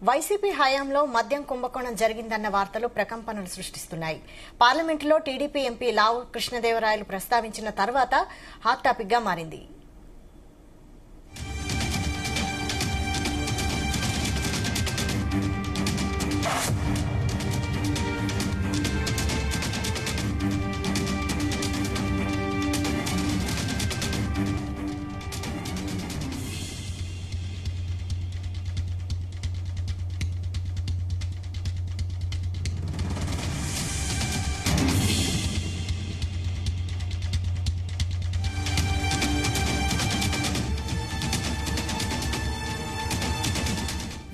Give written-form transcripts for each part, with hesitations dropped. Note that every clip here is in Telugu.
వైసీపీ హయాంలో మద్యం కుంభకోణం జరిగిందన్న వార్తలు ప్రకంపనలు సృష్టిస్తున్నాయి. పార్లమెంటులో టీడీపీ ఎంపీ లావు కృష్ణదేవరాయలు ప్రస్తావించిన తర్వాత హాట్ టాపిక్ గా మారింది.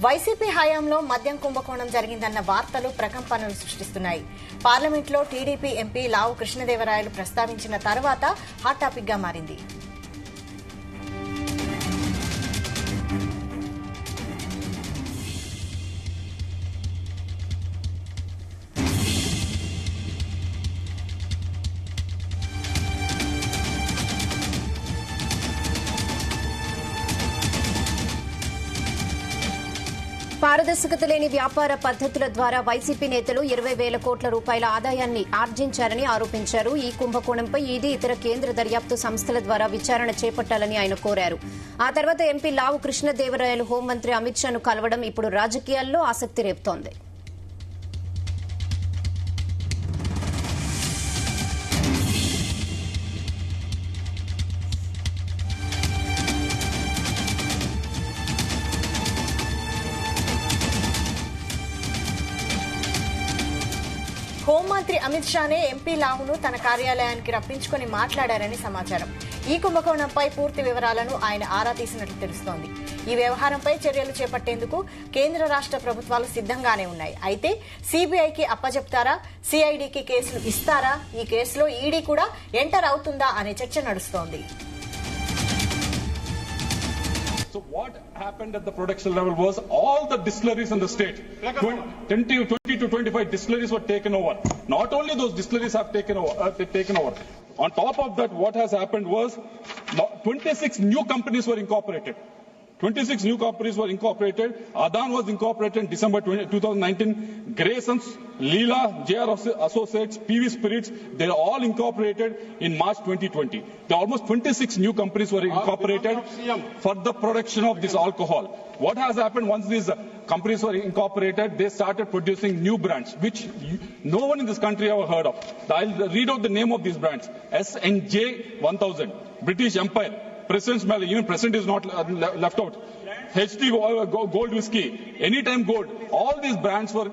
వైసీపీ హయాంలో మద్యం కుంభకోణం జరిగిందన్న వార్తలు ప్రకంపనలు సృష్టిస్తున్నాయి. పార్లమెంట్లో టీడీపీ ఎంపీ లావు కృష్ణదేవరాయలు ప్రస్తావించిన తర్వాత హాట్ టాపిక్ గా మారింది. పారదర్శకత లేని వ్యాపార పద్దతుల ద్వారా వైసీపీ నేతలు 20,000 కోట్ల రూపాయల ఆదాయాన్ని ఆర్జించారని ఆరోపించారు. ఈ కుంభకోణంపై ఈడీ ఇతర కేంద్ర దర్యాప్తు సంస్థల ద్వారా విచారణ చేపట్టాలని ఆయన కోరారు. ఆ తర్వాత ఎంపీ లావు కృష్ణదేవరాయలు హోంమంత్రి అమిత్ షాను కలవడం ఇప్పుడు రాజకీయాల్లో ఆసక్తి రేపుతోంది. హోంమంత్రి అమిత్ షానే ఎంపీ లావును తన కార్యాలయానికి రప్పించుకుని మాట్లాడారని సమాచారం. ఈ కుంభకోణంపై పూర్తి వివరాలను ఆయన ఆరా తీసినట్లు తెలుస్తోంది. ఈ వ్యవహారంపై చర్యలు చేపట్టేందుకు కేంద్ర రాష్ట ప్రభుత్వాలు సిద్దంగానే ఉన్నాయి. అయితే సీబీఐకి అప్పజెప్తారా, సీఐడీకి కేసులు ఇస్తారా, ఈ కేసులో ఈడీ కూడా ఎంటర్ అవుతుందా అనే చర్చ నడుస్తోంది. So what happened at the production level was all the distilleries in the state, 20 to 25 distilleries were taken over. Not only those distilleries have taken over. On top of that, what has happened was 26 new companies were incorporated. 26 new companies were incorporated. Adan was incorporated in December 2019. Graysons, Leela, JR Associates, PV Spirits, they are all incorporated in March 2020. There are almost 26 new companies were incorporated for the production of this alcohol. What has happened once these companies were incorporated, they started producing new brands, which no one in this country ever heard of. I'll read out the name of these brands. SNJ 1000, British Empire, President's Melody, even President is not left out. HD Gold Whiskey, Anytime Gold, all these brands were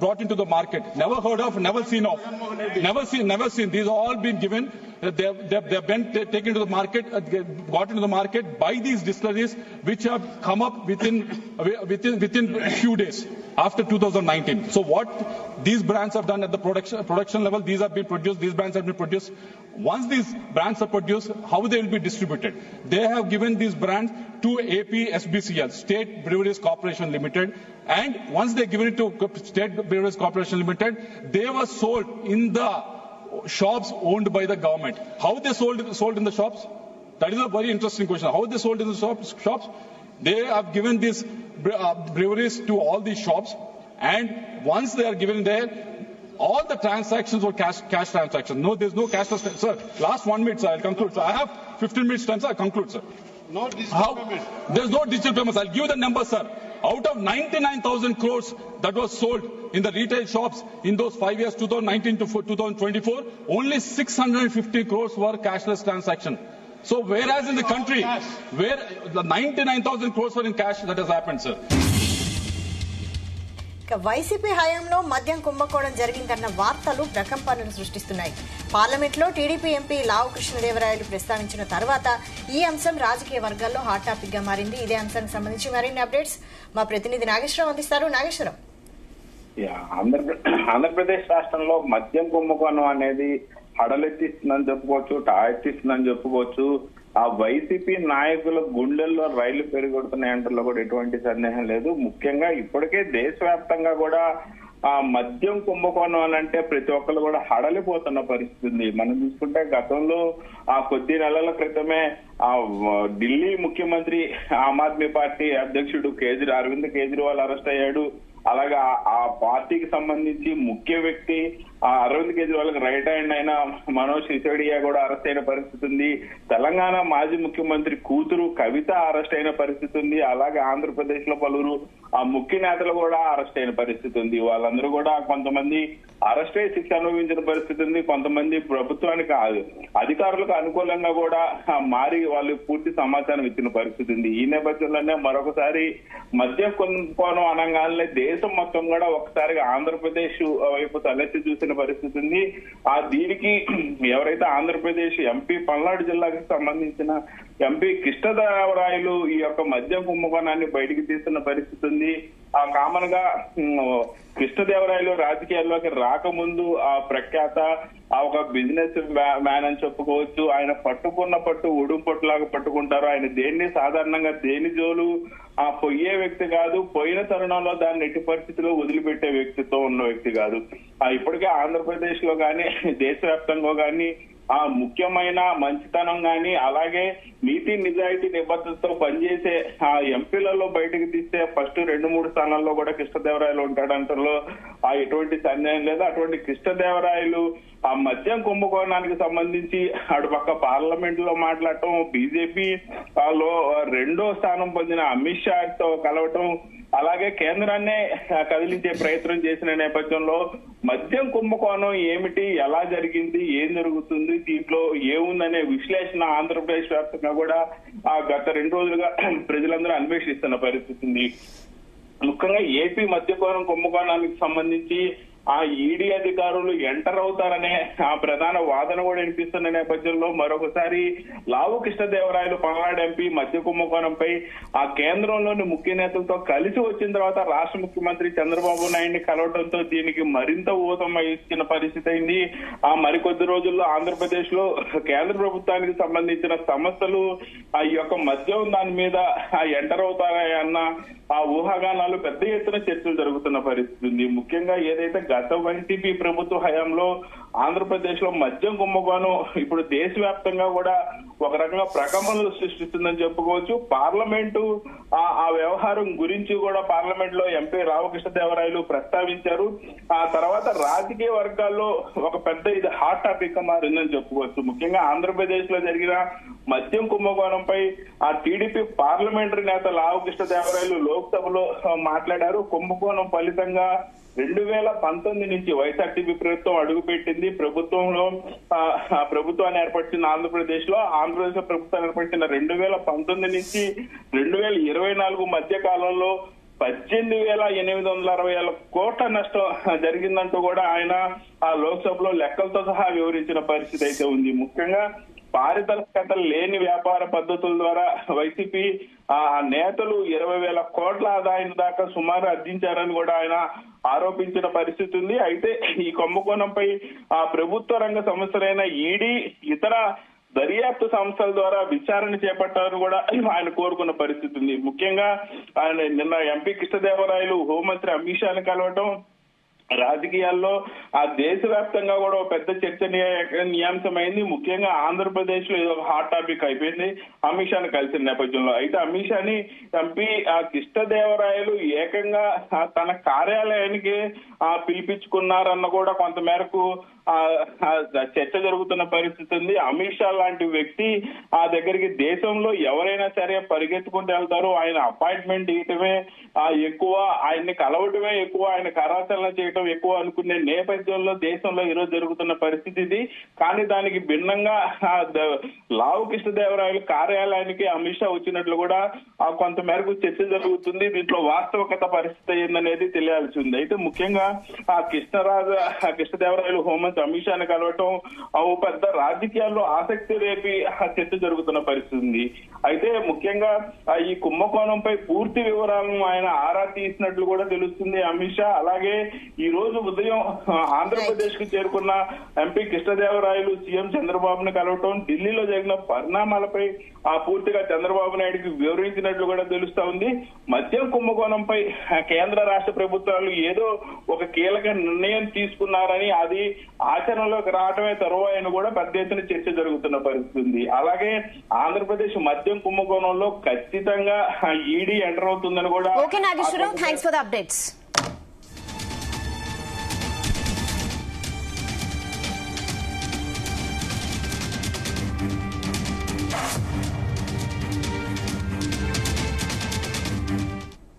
brought into the market. Never heard of, never seen of. Never seen. These are all been given. They've been taken to the market, got into the market by these distilleries, which have come up within a few days after 2019. So what these brands have done at the production level, these brands have been produced. Once these brands are produced, how they will be distributed? They have given these brands to APSBCL, State Breweries Corporation Limited, and once they given it to State Breweries Corporation Limited, they were sold in the shops owned by the government. How they sold in the shops? That is a very interesting question. How they sold in the shops? They have given these breweries to all these shops, and once they are given there, all the transactions were cash transactions. No, there's no cash transaction. Sir, last 1 minute, sir, I'll conclude. Sir, I have 15 minutes time, sir, I'll conclude, sir. No digital payment. There's no digital payments. I'll give you the number, sir. Out of 99,000 crores that was sold in the retail shops in those 5 years, 2019 to 2024, only 650 crores were cashless transaction. So whereas in the country, where the 99,000 crores were in cash, that has happened, sir. YCP హయాంలో మద్యం కుంభకోణం జరిగిందన్న వార్తలు ప్రకంపనలు సృష్టిస్తున్నాయి. పార్లమెంట్లో టీడీపీ ఎంపీ లావు కృష్ణదేవరాయలు ప్రస్తావించిన తర్వాత ఈ అంశం రాజకీయ వర్గాల్లో హాట్ టాపిక్ గా మారింది. ఇదే అంశానికి సంబంధించి మరిన్ని అప్డేట్స్ మా ప్రతినిధి నాగేశ్వరరావు అందిస్తారు. నాగేశ్వరరావు, ఆంధ్రప్రదేశ్ రాష్ట్రంలో మద్యం కుంభకోణం అనేది హడలెత్తిస్తుందని చెప్పుకోవచ్చు, టాయెత్తిస్తుందని చెప్పుకోవచ్చు. ఆ వైసీపీ నాయకుల గుండెల్లో రైళ్లు పెరిగొడుతున్నాయంటలో కూడా ఎటువంటి సందేహం లేదు. ముఖ్యంగా ఇప్పటికే దేశవ్యాప్తంగా కూడా ఆ మద్యం కుంభకోణం అని అంటే ప్రతి ఒక్కరు కూడా హడలిపోతున్న పరిస్థితి ఉంది. మనం చూసుకుంటే గతంలో ఆ కొద్ది నెలల క్రితమే ఆ ఢిల్లీ ముఖ్యమంత్రి ఆమ్ ఆద్మీ పార్టీ అధ్యక్షుడు అరవింద్ కేజ్రీవాల్ అరెస్ట్ అయ్యాడు. అలాగే ఆ పార్టీకి సంబంధించి ముఖ్య వ్యక్తి అరవింద్ కేజ్రీవాల్ కి రైట్ హ్యాండ్ అయిన మనోజ్ సిసోడియా కూడా అరెస్ట్ అయిన పరిస్థితి ఉంది. తెలంగాణ మాజీ ముఖ్యమంత్రి కూతురు కవిత అరెస్ట్ అయిన పరిస్థితి ఉంది. అలాగే ఆంధ్రప్రదేశ్ లో పలువురు ఆ ముఖ్య నేతలు కూడా అరెస్ట్ అయిన పరిస్థితి ఉంది. వాళ్ళందరూ కూడా కొంతమంది అరెస్ట్ అయ్యి శిక్ష అనుభవించిన పరిస్థితి ఉంది. కొంతమంది ప్రభుత్వానికి అధికారులకు అనుకూలంగా కూడా మారి వాళ్ళు పూర్తి సమాచారం ఇచ్చిన పరిస్థితి ఉంది. ఈ నేపథ్యంలోనే మరొకసారి మద్యం కుంభకోణం అనగానే దేశం మొత్తం కూడా ఒకసారిగా ఆంధ్రప్రదేశ్ వైపు తలెత్తి చూసిన పరిస్థితి ఉంది. దీనికి ఎవరైతే ఆంధ్రప్రదేశ్ ఎంపీ పల్నాడు జిల్లాకి సంబంధించిన ఎంపీ కృష్ణదేవరాయలు ఈ యొక్క మద్యం కుంభకోణాన్ని బయటికి తీస్తున్న పరిస్థితి ఉంది. కామన్ గా కృష్ణదేవరాయలు రాజకీయాల్లోకి రాకముందు ఆ ప్రఖ్యాత ఒక బిజినెస్ మ్యాన్ అని చెప్పుకోవచ్చు. ఆయన పట్టుకున్న పట్టు ఉడుం పట్టులాగా పట్టుకుంటారు. ఆయన సాధారణంగా దేని జోలు పోయే వ్యక్తి కాదు. పోయిన తరుణంలో దాన్ని ఎట్టి పరిస్థితిలో వదిలిపెట్టే వ్యక్తితో ఉన్న వ్యక్తి కాదు. ఇప్పటికే ఆంధ్రప్రదేశ్ లో గానీ దేశవ్యాప్తంగా గానీ ముఖ్యమైన మంచితనం గాని అలాగే నీతి నిజాయితీ నిబద్ధతతో పనిచేసే ఎంపీలలో బయటకు తీస్తే ఫస్ట్ 2-3 స్థానాల్లో కూడా కృష్ణదేవరాయలు ఉంటాడంటలో ఎటువంటి సందేహం లేదు. అటువంటి కృష్ణదేవరాయలు ఆ మద్యం కుంభకోణానికి సంబంధించి అటుపక్క పార్లమెంట్ లో మాట్లాడటం, బీజేపీ లో 2వ స్థానం పొందిన అమిత్ షాతో కలవటం, అలాగే కేంద్రాన్నే కదిలించే ప్రయత్నం చేసిన నేపథ్యంలో మద్యం కుంభకోణం ఏమిటి, ఎలా జరిగింది, ఏం జరుగుతుంది, దీంట్లో ఏముందనే విశ్లేషణ ఆంధ్రప్రదేశ్ వ్యాప్తంగా కూడా గత 2 రోజులుగా ప్రజలందరూ అన్వేషిస్తున్న పరిస్థితి ఉంది. ముఖ్యంగా ఏపీ మద్యపానం కుంభకోణానికి సంబంధించి ఈడీ అధికారులు ఎంటర్ అవుతారనే ప్రధాన వాదన కూడా వినిపిస్తున్న నేపథ్యంలో మరొకసారి లావు కృష్ణదేవరాయలు పల్నాడు ఎంపీ మద్య కుంభకోణంపై కేంద్రంలోని ముఖ్య నేతలతో కలిసి వచ్చిన తర్వాత రాష్ట్ర ముఖ్యమంత్రి చంద్రబాబు నాయుడిని కలవడంతో దీనికి మరింత ఊతం ఇచ్చిన పరిస్థితి అయింది. మరికొద్ది రోజుల్లో ఆంధ్రప్రదేశ్ లో కేంద్ర ప్రభుత్వానికి సంబంధించిన సంస్థలు ఈ యొక్క మద్యం దాని మీద ఎంటర్ అవుతారన్న ఊహాగానాలు పెద్ద ఎత్తున చర్చలు జరుగుతున్న పరిస్థితి ఉంది. ముఖ్యంగా ఏదైతే గత వైసీపీ ప్రభుత్వ హయాంలో ఆంధ్రప్రదేశ్ లో మద్యం కుంభకోణం ఇప్పుడు దేశవ్యాప్తంగా కూడా ఒక రకంగా ప్రకంపనలు సృష్టిస్తుందని చెప్పుకోవచ్చు. పార్లమెంటు ఆ వ్యవహారం గురించి కూడా పార్లమెంట్ లో ఎంపీ రామకృష్ణదేవరాయలు ప్రస్తావించారు. ఆ తర్వాత రాజకీయ వర్గాల్లో ఒక పెద్ద ఇది హాట్ టాపిక్ గా మారిందని చెప్పుకోవచ్చు. ముఖ్యంగా ఆంధ్రప్రదేశ్ లో జరిగిన మద్యం కుంభకోణంపై టీడీపీ పార్లమెంటరీ నేత లావు కృష్ణదేవరాయలు లోక్సభలో మాట్లాడారు. కుంభకోణం ఫలితంగా 2019 నుంచి వైఎస్ఆర్సీపీ ప్రభుత్వం అడుగుపెట్టింది. ప్రభుత్వాన్ని ఏర్పరిచిన ఆంధ్రప్రదేశ్ లో ప్రభుత్వాన్ని ఏర్పరిచిన 2019 నుంచి 2024 మధ్య కాలంలో 18,860 కోట్ల నష్టం జరిగిందంటూ కూడా ఆయన లోక్సభలో లెక్కలతో సహా వివరించిన పరిస్థితి అయితే ఉంది. ముఖ్యంగా పారదర్శకత లేని వ్యాపార పద్ధతుల ద్వారా వైసీపీ నేతలు 20,000 కోట్ల ఆదాయం దాకా సుమారు అర్జించారని కూడా ఆయన ఆరోపించిన పరిస్థితి ఉంది. అయితే ఈ కుంభకోణంపై ప్రభుత్వ రంగ సంస్థలైన ఈడీ ఇతర దర్యాప్తు సంస్థల ద్వారా విచారణ చేపట్టాలని కూడా ఆయన కోరుకున్న పరిస్థితి ఉంది. ముఖ్యంగా ఆయన నిన్న ఎంపీ కృష్ణదేవరాయలు హోంమంత్రి అమిత్ షాని కలవటం రాజకీయాల్లో దేశవ్యాప్తంగా కూడా ఒక పెద్ద చర్చనీయాంశమైంది. ముఖ్యంగా ఆంధ్రప్రదేశ్ లో ఇది హాట్ టాపిక్ అయిపోయింది అమిత్ షాని కలిసిన నేపథ్యంలో. అయితే అమిత్ షాని ఎంపీ కృష్ణదేవరాయలు ఏకంగా తన కార్యాలయానికి పిలిపించుకున్నారన్న కూడా కొంత మేరకు చర్చ జరుగుతున్న పరిస్థితి ఉంది. అమిత్ షా లాంటి వ్యక్తి దగ్గరికి దేశంలో ఎవరైనా సరే పరిగెత్తుకుంటూ వెళ్తారు. ఆయన అపాయింట్మెంట్ ఇవ్వటమే ఎక్కువ, ఆయన్ని కలవటమే ఎక్కువ, ఆయన కరాచరణ చేయటం ఎక్కువ అనుకునే నేపథ్యంలో దేశంలో ఈరోజు జరుగుతున్న పరిస్థితి ఇది. కానీ దానికి భిన్నంగా లావు కృష్ణదేవరాయలు కార్యాలయానికి అమిత్ షా వచ్చినట్లు కూడా కొంత మేరకు చర్చ జరుగుతుంది. దీంట్లో వాస్తవికత పరిస్థితి ఏందనేది తెలియాల్సి ఉంది. అయితే ముఖ్యంగా కృష్ణదేవరాయలు హోంమంత్రి అమిత్ షాని కలవటం పెద్ద రాజకీయాల్లో ఆసక్తి రేపి చర్చ జరుగుతున్న పరిస్థితి ఉంది. అయితే ముఖ్యంగా ఈ కుంభకోణంపై పూర్తి వివరాలను ఆయన ఆరా తీసినట్లు కూడా తెలుస్తుంది అమిత్ షా. అలాగే ఈ ఈ రోజు ఉదయం ఆంధ్రప్రదేశ్ కు చేరుకున్న ఎంపీ కృష్ణదేవరాయలు సీఎం చంద్రబాబును కలవటం, ఢిల్లీలో జరిగిన పరిణామాలపై పూర్తిగా చంద్రబాబు నాయుడుకి వివరించినట్లు కూడా తెలుస్తా ఉంది. మద్యం కుంభకోణంపై కేంద్ర రాష్ట్ర ప్రభుత్వాలు ఏదో ఒక కీలక నిర్ణయం తీసుకున్నారని, అది ఆచరణలోకి రావటమే తరువాయని కూడా పెద్ద ఎత్తున చర్చ జరుగుతున్న పరిస్థితి ఉంది. అలాగే ఆంధ్రప్రదేశ్ మద్యం కుంభకోణంలో ఖచ్చితంగా ఈడీ ఎంటర్ అవుతుందని కూడా. Okay Nageswara Rao, thanks for the updates.